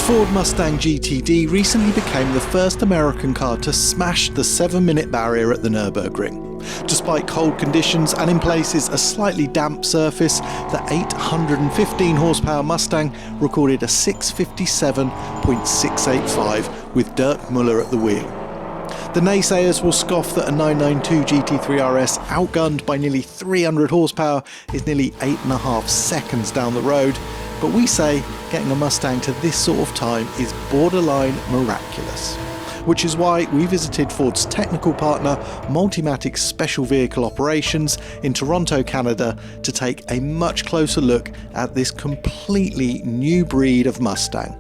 Ford Mustang GTD recently became the first American car to smash the 7-minute barrier at the Nürburgring. Despite cold conditions and in places a slightly damp surface, the 815 horsepower Mustang recorded a 657.685 with Dirk Muller at the wheel. The naysayers will scoff that a 992 GT3 RS outgunned by nearly 300 horsepower is nearly 8.5 seconds down the road, but we say getting a Mustang to this sort of time is borderline miraculous. Which is why we visited Ford's technical partner, Multimatic Special Vehicle Operations in Toronto, Canada, to take a much closer look at this completely new breed of Mustang.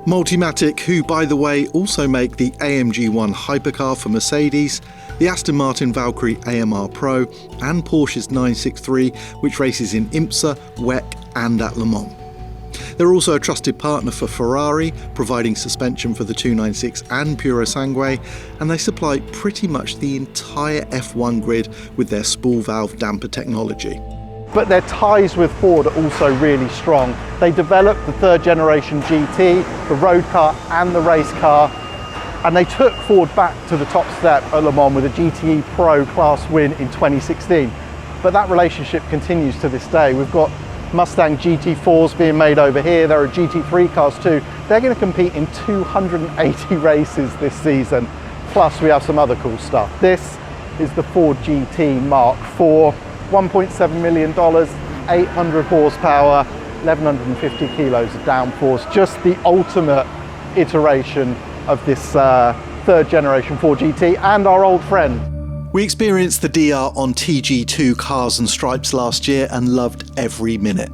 Multimatic, who by the way also make the AMG 1 hypercar for Mercedes, the Aston Martin Valkyrie AMR Pro and Porsche's 963, which races in IMSA, WEC and at Le Mans. They're also a trusted partner for Ferrari, providing suspension for the 296 and Purosangue, and they supply pretty much the entire F1 grid with their spool valve damper technology. But their ties with Ford are also really strong. They developed the third generation GT, the road car and the race car, and they took Ford back to the top step at Le Mans with a GTE Pro class win in 2016. But that relationship continues to this day. We've got Mustang GT4s being made over here. There are GT3 cars too. They're going to compete in 280 races this season. Plus we have some other cool stuff. This is the Ford GT Mark IV, $1.7 million, 800 horsepower, 1,150 kilos of downforce. Just the ultimate iteration of this third generation Ford GT and our old friend. We experienced the DR on TG2 Cars and Stripes last year and loved every minute.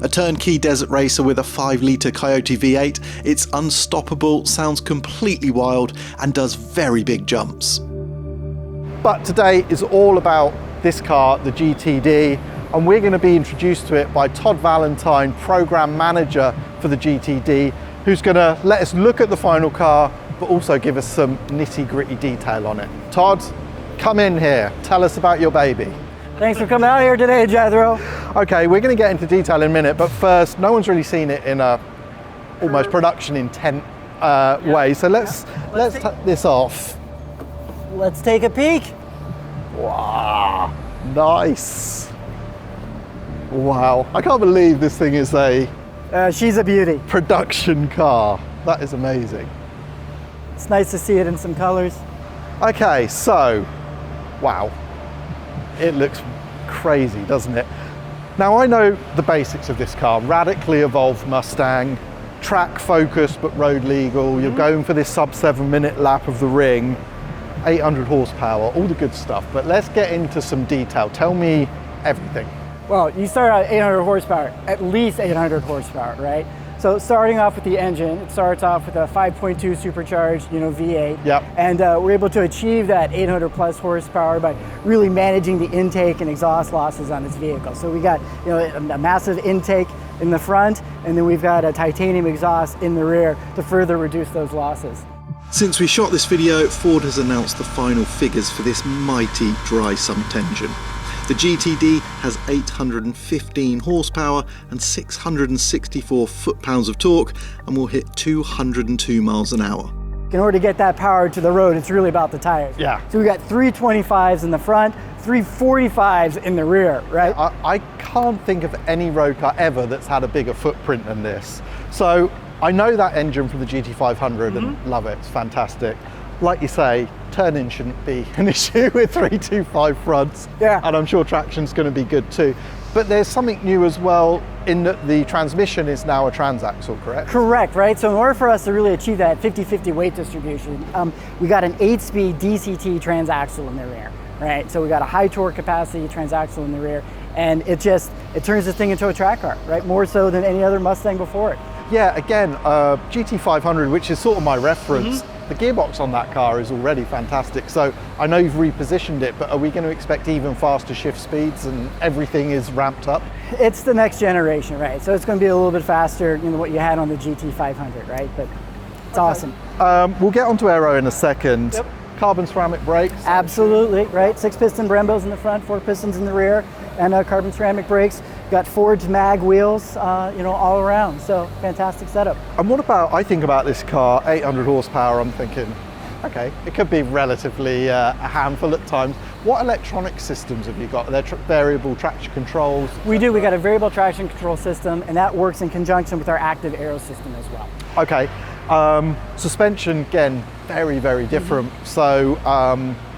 A turnkey desert racer with a 5-litre Coyote V8, it's unstoppable, sounds completely wild and does very big jumps. But today is all about this car, the GTD, and we're going to be introduced to it by Todd Valentine, Program Manager for the GTD, who's going to let us look at the final car, but also give us some nitty-gritty detail on it. Todd, come in here, tell us about your baby. Thanks for coming out here today, Jethro. Okay, we're going to get into detail in a minute, but first, no one's really seen it in a almost production intent way, so let's take this off. Let's take a peek. Wow, nice. Wow, I can't believe this thing is a she's a beauty. Production car. That is amazing. It's nice to see it in some colors. Okay, so, wow, it looks crazy, doesn't it? Now I know the basics of this car, radically evolved Mustang, track focused but road legal, you're going for this sub 7-minute lap of the ring, 800 horsepower, all the good stuff, but let's get into some detail. Tell me everything. Well, you start at 800 horsepower, at least 800 horsepower, right? So starting off with the engine, it starts off with a 5.2 supercharged, V8. Yep. And we're able to achieve that 800 plus horsepower by really managing the intake and exhaust losses on this vehicle. So we got, a massive intake in the front, and then we've got a titanium exhaust in the rear to further reduce those losses. Since we shot this video, Ford has announced the final figures for this mighty dry sump engine. The GTD has 815 horsepower and 664 foot-pounds of torque and will hit 202 miles an hour. In order to get that power to the road, it's really about the tires. Yeah. So we got 325s in the front, 345s in the rear, right? I can't think of any road car ever that's had a bigger footprint than this. So I know that engine from the GT500 and love it, it's fantastic. Like you say, turn-in shouldn't be an issue with 325 fronts. Yeah. And I'm sure traction's going to be good too. But there's something new as well in that the transmission is now a transaxle, correct? Correct, right? So in order for us to really achieve that 50-50 weight distribution, we got an 8-speed DCT transaxle in the rear, right? So we got a high torque capacity transaxle in the rear, and it turns this thing into a track car, right? More so than any other Mustang before it. Yeah, again, GT500, which is sort of my reference, the gearbox on that car is already fantastic. So I know you've repositioned it, but are we going to expect even faster shift speeds and everything is ramped up? It's the next generation, right? So it's going to be a little bit faster than what you had on the GT500, right? But it's awesome. We'll get onto aero in a second. Yep. Carbon ceramic brakes. Absolutely, right? 6-piston Brembos in the front, 4 pistons in the rear, and carbon ceramic brakes. got forged mag wheels, all around. So fantastic setup. And what about, I think about this car, 800 horsepower, I'm thinking, okay, it could be relatively a handful at times. What electronic systems have you got? Are there variable traction controls? We do, we got a variable traction control system, and that works in conjunction with our active aero system as well. Okay, suspension, again, very, very different. So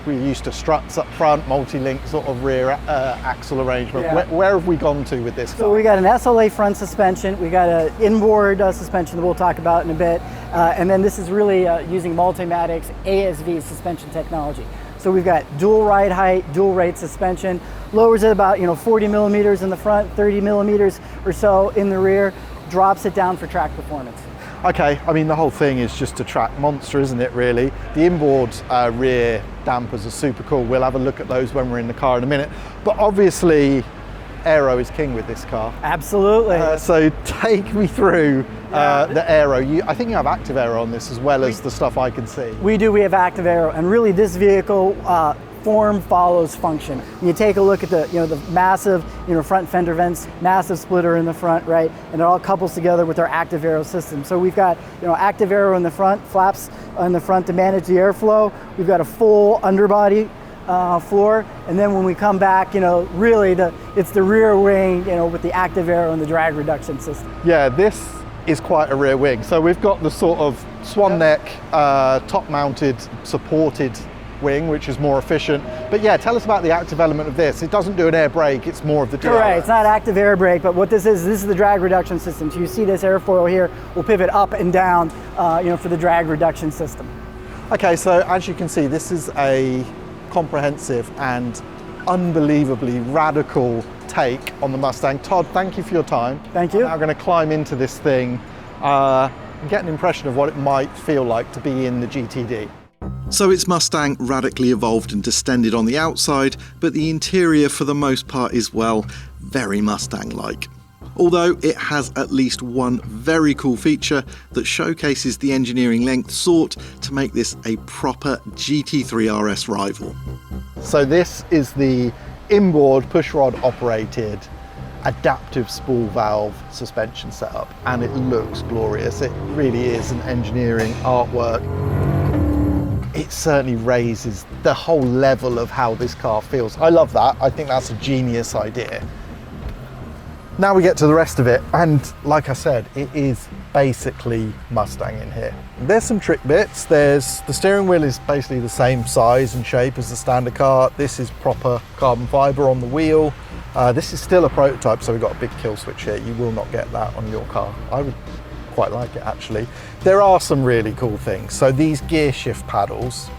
we're used to struts up front, multi-link sort of rear axle arrangement. Yeah. Where have we gone to with this car? So we got an SLA front suspension, we got an inboard suspension that we'll talk about in a bit, and then this is really using Multimatic's ASV suspension technology. So we've got dual ride height, dual rate suspension, lowers it about 40 millimeters in the front, 30 millimeters or so in the rear, drops it down for track performance. Okay, I mean the whole thing is just a track monster, isn't it really? The inboard rear dampers are super cool. We'll have a look at those when we're in the car in a minute. But obviously, aero is king with this car. Absolutely. So take me through the aero. I think you have active aero on this as well as the stuff I can see. We do, we have active aero, and really this vehicle form follows function. When you take a look at the massive front fender vents, massive splitter in the front, right, and it all couples together with our active aero system. So we've got active aero in the front, flaps on the front to manage the airflow. We've got a full underbody floor, and then when we come back, really it's the rear wing, with the active aero and the drag reduction system. Yeah, this is quite a rear wing. So we've got the sort of swan neck, top mounted, supported wing, which is more efficient. But yeah, tell us about the active element of this. It doesn't do an air brake, it's more of the DRS. Correct, it's not active air brake, but what this is the drag reduction system. So you see this airfoil here will pivot up and down, for the drag reduction system. Okay, so as you can see, this is a comprehensive and unbelievably radical take on the Mustang. Todd, thank you for your time. Thank you. I'm now going to climb into this thing and get an impression of what it might feel like to be in the GTD. So it's Mustang radically evolved and distended on the outside, but the interior for the most part is, well, very Mustang-like. Although it has at least one very cool feature that showcases the engineering length sought to make this a proper GT3 RS rival. So this is the inboard pushrod operated adaptive spool valve suspension setup, and it looks glorious. It really is an engineering artwork. It certainly raises the whole level of how this car feels. I love that. I think that's a genius idea. Now we get to the rest of it, and like I said, it is basically Mustang in here. There's some trick bits. The steering wheel is basically the same size and shape as the standard car. This is proper carbon fiber on the wheel. This is still a prototype, so we've got a big kill switch here. You will not get that on your car. I would quite like it actually. There are some really cool things. So these gear shift paddles,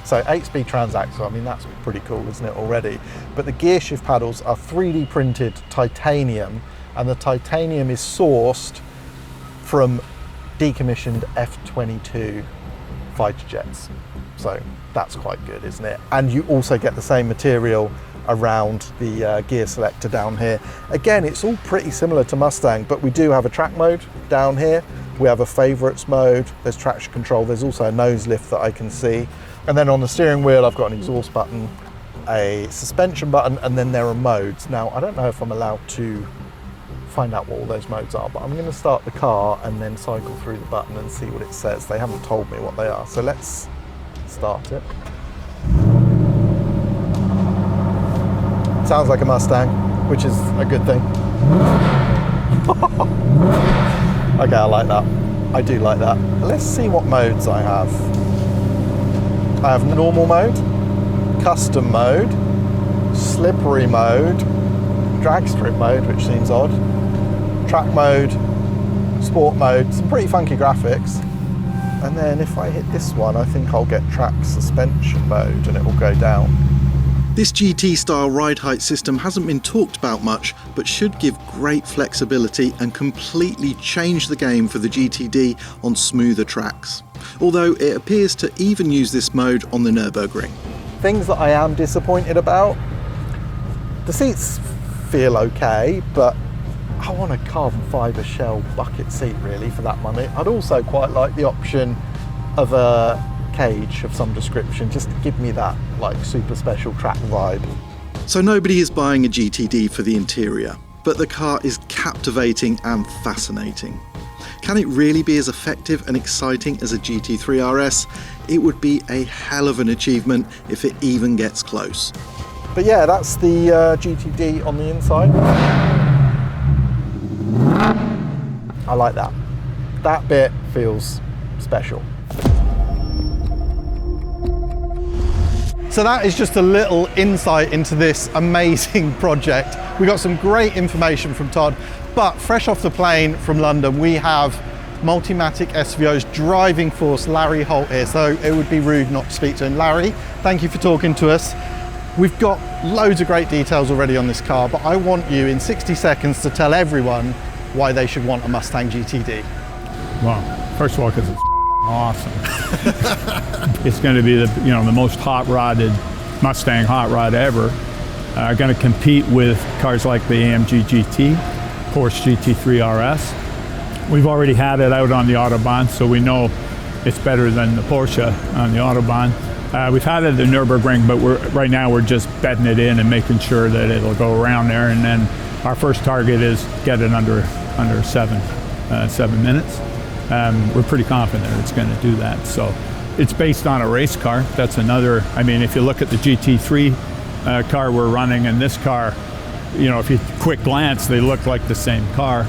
so 8-speed transaxle, I mean that's pretty cool, isn't it already? But the gear shift paddles are 3D printed titanium, and the titanium is sourced from decommissioned F-22 fighter jets. So that's quite good, isn't it? And you also get the same material around the gear selector down here. Again, it's all pretty similar to Mustang, but we do have a track mode down here. We have a favorites mode, there's traction control, there's also a nose lift that I can see. And then on the steering wheel, I've got an exhaust button, a suspension button, and then there are modes. Now, I don't know if I'm allowed to find out what all those modes are, but I'm gonna start the car and then cycle through the button and see what it says. They haven't told me what they are, so let's start it. Sounds like a Mustang, which is a good thing. Okay, I like that. I do like that. Let's see what modes I have. I have normal mode, custom mode, slippery mode, drag strip mode, which seems odd, track mode, sport mode, some pretty funky graphics. And then if I hit this one, I think I'll get track suspension mode and it will go down. This GT-style ride height system hasn't been talked about much, but should give great flexibility and completely change the game for the GTD on smoother tracks. Although it appears to even use this mode on the Nürburgring. Things that I am disappointed about, the seats feel okay, but I want a carbon fibre shell bucket seat really for that money. I'd also quite like the option of a cage of some description, just to give me that like super special track vibe. So nobody is buying a GTD for the interior. but the car is captivating and fascinating. Can it really be as effective and exciting as a GT3 RS? It would be a hell of an achievement if it even gets close. But yeah, that's the GTD on the inside. I like that. That bit feels special. So that is just a little insight into this amazing project. We got some great information from Todd, but fresh off the plane from London, we have Multimatic SVO's driving force, Larry Holt, here. So it would be rude not to speak to him. Larry, thank you for talking to us. We've got loads of great details already on this car, but I want you in 60 seconds to tell everyone why they should want a Mustang GTD. Well, first of all, because it's awesome. It's going to be the most hot-rodded Mustang hot rod ever. Going to compete with cars like the AMG GT, Porsche GT3 RS. We've already had it out on the Autobahn, so we know it's better than the Porsche on the Autobahn. We've had it at the Nürburgring, but right now we're just bedding it in and making sure that it'll go around there. And then our first target is get it under 7 minutes. We're pretty confident it's going to do that. So it's based on a race car. That's another. I mean, if you look at the GT3 car we're running and this car, if you quick glance, they look like the same car.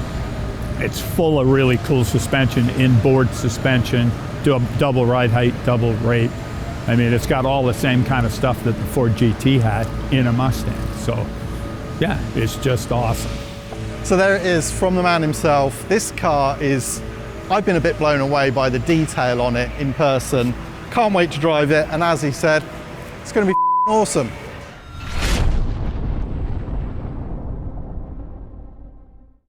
It's full of really cool suspension, inboard suspension, double ride height, double rate. I mean, it's got all the same kind of stuff that the Ford GT had in a Mustang. So yeah, it's just awesome. So there it is from the man himself. This car is, I've been a bit blown away by the detail on it in person. Can't wait to drive it. And as he said, it's going to be awesome.